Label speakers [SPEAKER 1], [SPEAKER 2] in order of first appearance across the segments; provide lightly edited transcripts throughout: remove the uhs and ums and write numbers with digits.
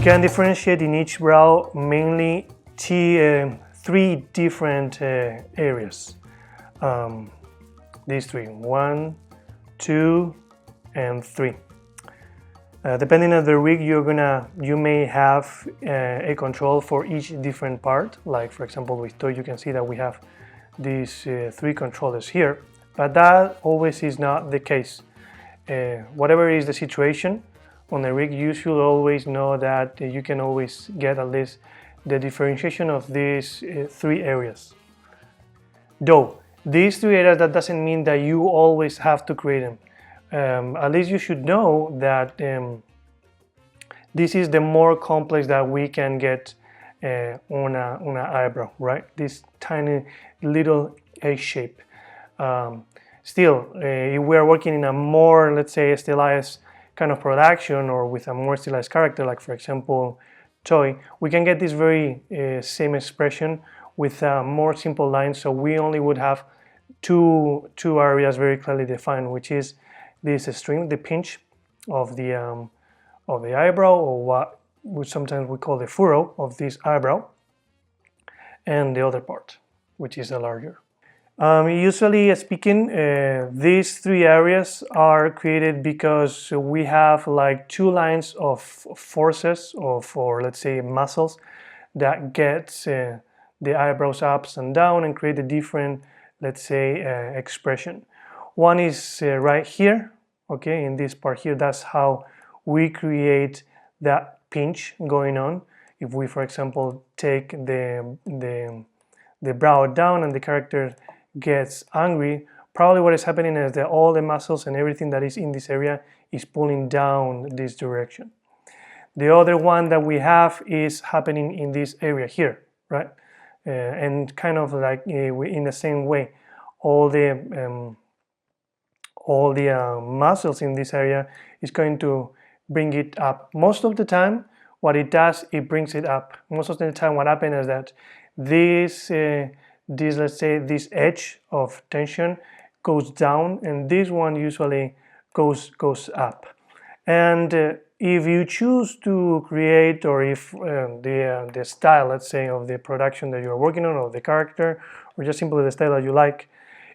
[SPEAKER 1] We can differentiate in each brow mainly three different areas. These three, 1, 2, and 3. Depending on the rig, you may have a control for each different part. Like for example, with toy, you can see that we have these 3 controllers here, but that always is not the case. Whatever is the situation on the rig, you should always know that you can always get at least the differentiation of these 3 areas. Though these 3 areas, that doesn't mean that you always have to create them. At least you should know that this is the more complex that we can get on an eyebrow, right? This tiny little A shape. Still, if we are working in a more, let's say, stylized kind of production, or with a more stylized character, like for example, toy, we can get this very same expression with more simple lines. So we only would have two areas very clearly defined, which is this string, the pinch of the eyebrow, or what sometimes we call the furrow of this eyebrow, and the other part, which is the larger. Usually speaking, these 3 areas are created because we have like 2 lines of forces, or let's say muscles, that gets the eyebrows up and down and create a different, let's say, expression. One is right here, okay, in this part here. That's how we create that pinch going on. If we, for example, take the brow down and the character gets angry, probably what is happening is that all the muscles and everything that is in this area is pulling down this direction. The other one that we have is happening in this area here, right? And kind of like in the same way, all the muscles in this area is going to bring it up. Most of the time, what it does, it brings it up. Most of the time, what happens is that this let's say, this edge of tension goes down, and this one usually goes up. And if you choose to create, or if the style, let's say, of the production that you're working on, or the character, or just simply the style that you like,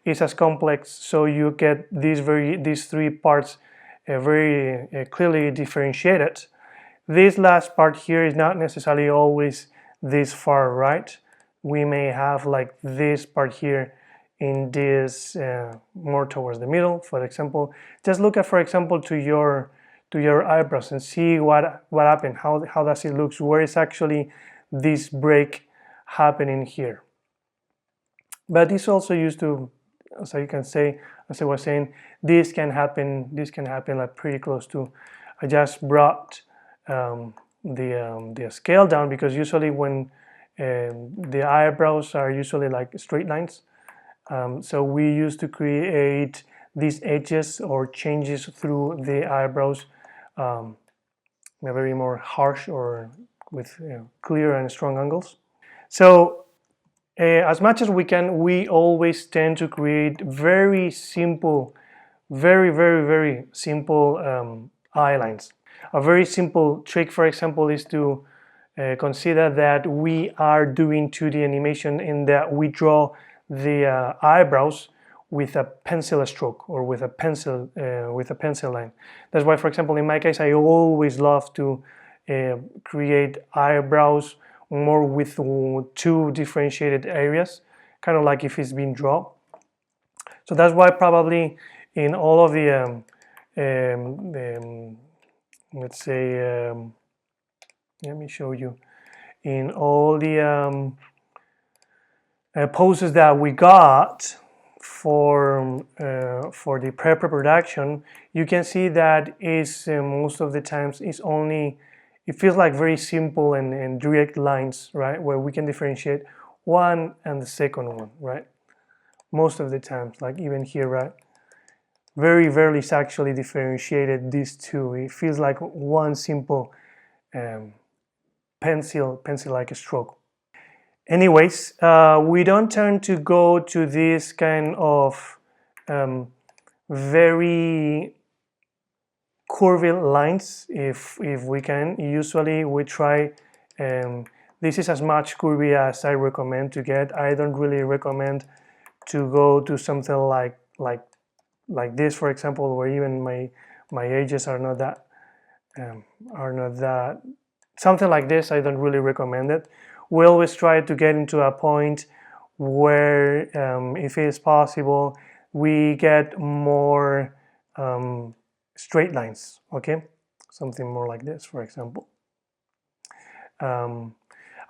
[SPEAKER 1] is as complex, so you get these 3 parts very clearly differentiated. This last part here is not necessarily always this far right. We may have like this part here in this more towards the middle, for example. Just look at, for example, to your eyebrows and see what happened, how does it look, where is actually this break happening here. But this also used to, so you can say, as I was saying, this can happen like pretty close to. I just brought the scale down, because usually when the eyebrows are usually like straight lines, so we used to create these edges or changes through the eyebrows in a very more harsh, or with clear and strong angles. So as much as we can, we always tend to create very simple, very simple eye lines. A very simple trick, for example, is to consider that we are doing 2D animation, in that we draw the eyebrows with a pencil stroke, or with a pencil line. That's why, for example, in my case, I always love to create eyebrows more with 2 differentiated areas, kind of like if it's been drawn. So that's why probably in all of the let's say, let me show you, in all the poses that we got for the pre-production, you can see that is most of the times is only, it feels like very simple and direct lines, right, where we can differentiate one and the second one, right? Most of the times, like even here, right, very rarely is actually differentiated, these 2. It feels like one simple pencil-like stroke. Anyways, we don't tend to go to this kind of very curvy lines if we can. Usually we try, this is as much curvy as I recommend to get. I don't really recommend to go to something like this, for example, where even my edges are not that something like this. I don't really recommend it. We always try to get into a point where, if it is possible, we get more straight lines, okay? Something more like this, for example.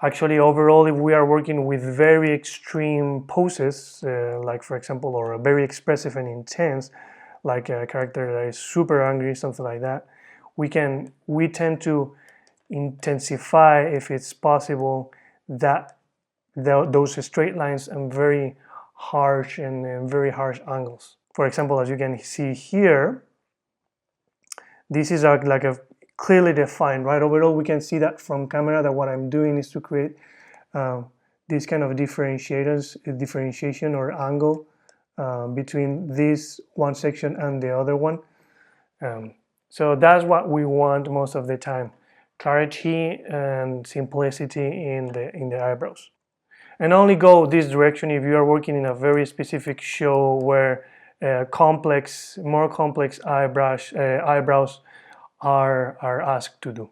[SPEAKER 1] Actually, overall, if we are working with very extreme poses, like for example, or very expressive and intense, like a character that is super angry, something like that, we tend to intensify, if it's possible, those straight lines and very harsh and very harsh angles. For example, as you can see here, this is like a clearly defined, right? Overall, we can see that from camera that what I'm doing is to create this kind of differentiation or angle between this one section and the other one. So that's what we want most of the time: clarity and simplicity in the eyebrows. And only go this direction if you are working in a very specific show where more complex eyebrows are asked to do.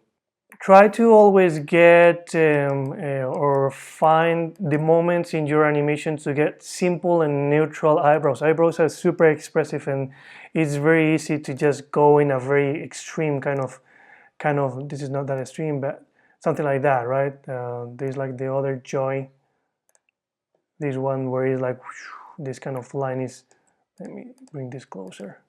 [SPEAKER 1] Try to always get or find the moments in your animation to get simple and neutral eyebrows. Eyebrows are super expressive, and it's very easy to just go in a very extreme kind of, this is not that extreme, but something like that, right? There's like the other Joy, this one where it's like this kind of line is, let me bring this closer.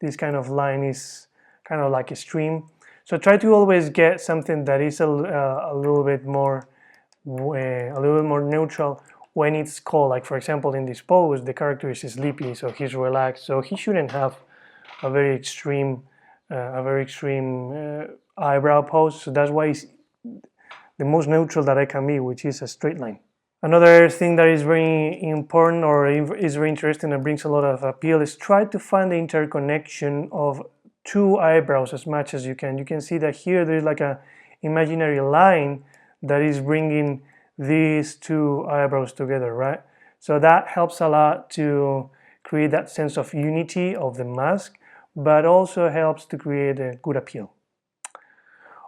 [SPEAKER 1] This kind of line is kind of like extreme. So try to always get something that is a little bit more neutral when it's cold. Like for example, in this pose, the character is sleepy, so he's relaxed, so he shouldn't have a very extreme eyebrow pose. So that's why it's the most neutral that I can be, which is a straight line. Another thing that is very important or is very interesting and brings a lot of appeal is try to find the interconnection of two eyebrows as much as you can. You can see that here there is like a imaginary line that is bringing these two eyebrows together, right? So that helps a lot to create that sense of unity of the mask, but also helps to create a good appeal.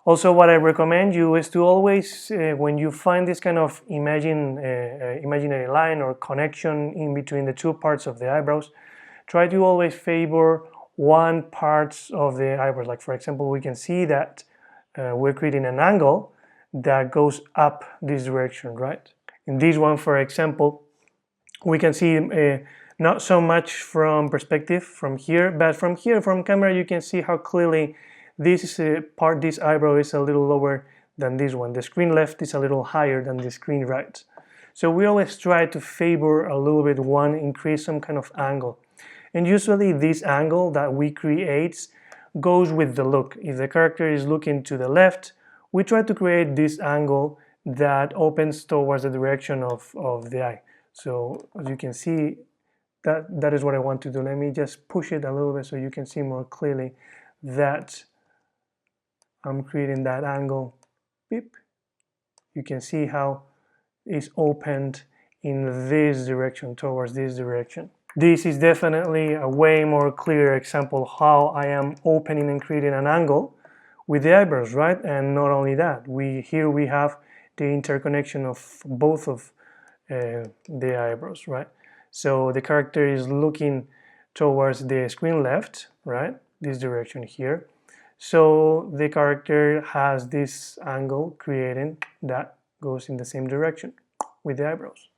[SPEAKER 1] Also, what I recommend you is to always, when you find this kind of imaginary line or connection in between the two parts of the eyebrows, try to always favor one part of the eyebrows. Like for example, we can see that we're creating an angle that goes up this direction, right? In this one, for example, we can see not so much from perspective from here, but from here, from camera, you can see how clearly this eyebrow is a little lower than this one. The screen left is a little higher than the screen right. So we always try to favor a little bit one, increase some kind of angle. And usually this angle that we create goes with the look. If the character is looking to the left, we try to create this angle that opens towards the direction of the eye. So as you can see, that is what I want to do. Let me just push it a little bit so you can see more clearly that I'm creating that angle. Beep. You can see how it's opened in this direction, towards this direction. This is definitely a way more clear example how I am opening and creating an angle with the eyebrows, right? And not only that, here we have the interconnection of both of the eyebrows, right? So the character is looking towards the screen left, right? This direction here. So the character has this angle creating that goes in the same direction with the eyebrows.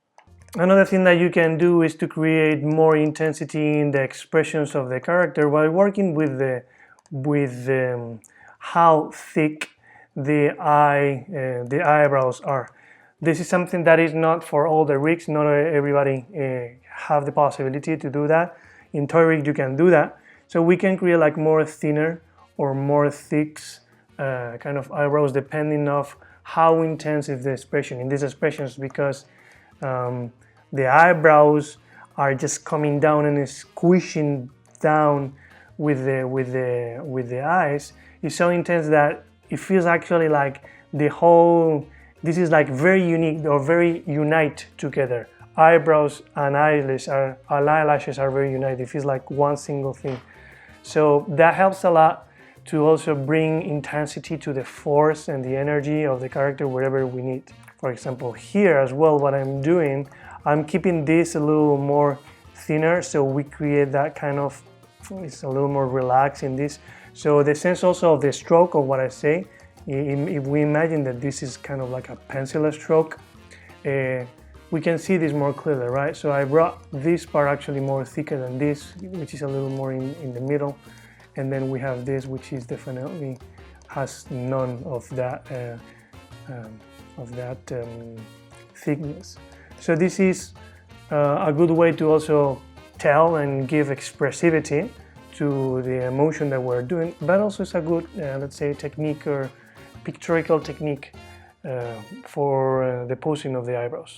[SPEAKER 1] Another thing that you can do is to create more intensity in the expressions of the character while working with how thick the eyebrows are. This is something that is not for all the rigs. Not everybody have the possibility to do that. In toy rig you can do that. So we can create like more thinner or more thick kind of eyebrows depending of how intense is the expression. In these expressions, because the eyebrows are just coming down and squishing down with the eyes is so intense that it feels actually like the whole, this is like very unique or very unite together. Eyebrows and eyelashes are very united. It feels like one single thing. So that helps a lot to also bring intensity to the force and the energy of the character wherever we need. For example, here as well, what I'm doing, I'm keeping this a little more thinner, so we create that kind of, it's a little more relaxed in this. So the sense also of the stroke of what I say, if we imagine that this is kind of like a pencil stroke, we can see this more clearly, right? So I brought this part actually more thicker than this, which is a little more in the middle. And then we have this, which is definitely has none of that thickness. So this is a good way to also tell and give expressivity to the emotion that we're doing, but also it's a good, let's say, technique or pictorial technique for the posing of the eyebrows.